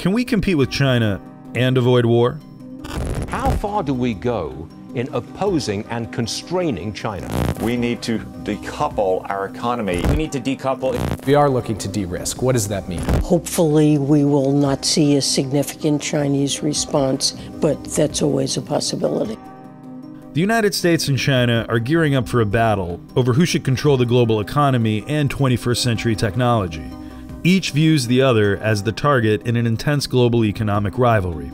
Can we compete with China and avoid war? How far do we go in opposing and constraining China? We need to decouple our economy. We need to decouple. We are looking to de-risk. What does that mean? Hopefully we will not see a significant Chinese response, but that's always a possibility. The United States and China are gearing up for a battle over who should control the global economy and 21st century technology. Each views the other as the target in an intense global economic rivalry.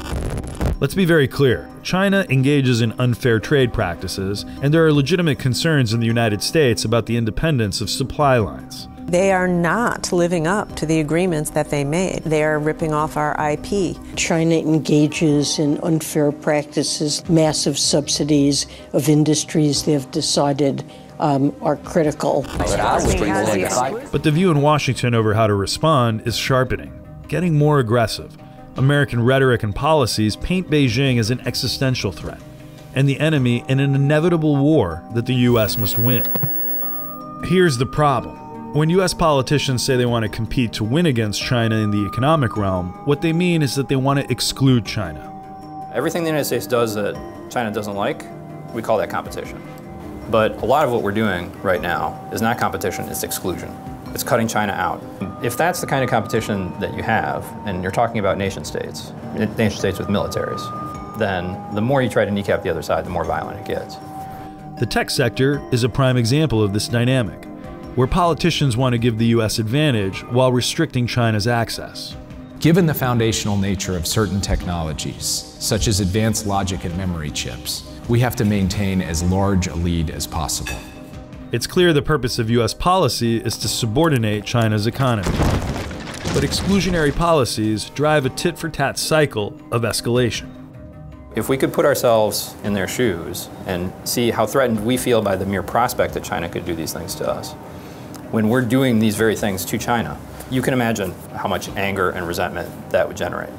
Let's be very clear. China engages in unfair trade practices, and there are legitimate concerns in the United States about the independence of supply lines. They are not living up to the agreements that they made. They are ripping off our IP. China engages in unfair practices, massive subsidies of industries they've decided are critical. But the view in Washington over how to respond is sharpening, getting more aggressive. American rhetoric and policies paint Beijing as an existential threat, and the enemy in an inevitable war that the U.S. must win. Here's the problem. When U.S. politicians say they want to compete to win against China in the economic realm, what they mean is that they want to exclude China. Everything the United States does that China doesn't like, we call that competition. But a lot of what we're doing right now is not competition, it's exclusion. It's cutting China out. If that's the kind of competition that you have, and you're talking about nation states with militaries, then the more you try to kneecap the other side, the more violent it gets. The tech sector is a prime example of this dynamic, where politicians want to give the U.S. advantage while restricting China's access. Given the foundational nature of certain technologies, such as advanced logic and memory chips, we have to maintain as large a lead as possible. It's clear the purpose of U.S. policy is to subordinate China's economy. But exclusionary policies drive a tit-for-tat cycle of escalation. If we could put ourselves in their shoes and see how threatened we feel by the mere prospect that China could do these things to us, when we're doing these very things to China, you can imagine how much anger and resentment that would generate.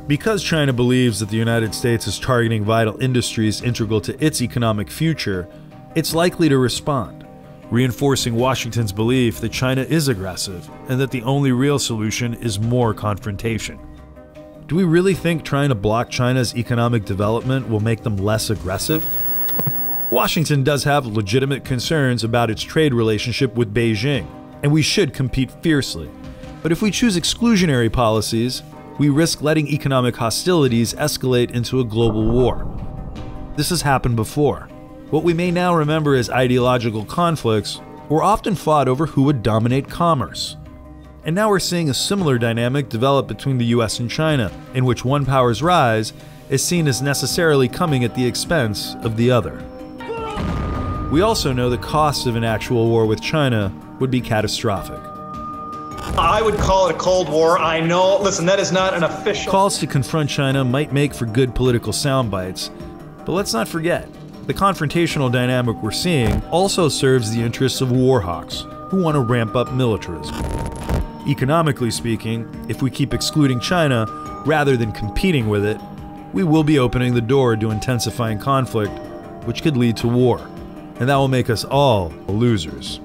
Because China believes that the United States is targeting vital industries integral to its economic future, it's likely to respond, reinforcing Washington's belief that China is aggressive and that the only real solution is more confrontation. Do we really think trying to block China's economic development will make them less aggressive? Washington does have legitimate concerns about its trade relationship with Beijing, and we should compete fiercely. But if we choose exclusionary policies, we risk letting economic hostilities escalate into a global war. This has happened before. What we may now remember as ideological conflicts were often fought over who would dominate commerce. And now we're seeing a similar dynamic develop between the US and China, in which one power's rise is seen as necessarily coming at the expense of the other. We also know the costs of an actual war with China would be catastrophic. I would call it a Cold War. I know, listen, that is not an official... Calls to confront China might make for good political sound bites, but let's not forget, the confrontational dynamic we're seeing also serves the interests of war hawks, who want to ramp up militarism. Economically speaking, if we keep excluding China rather than competing with it, we will be opening the door to intensifying conflict, which could lead to war, and that will make us all losers.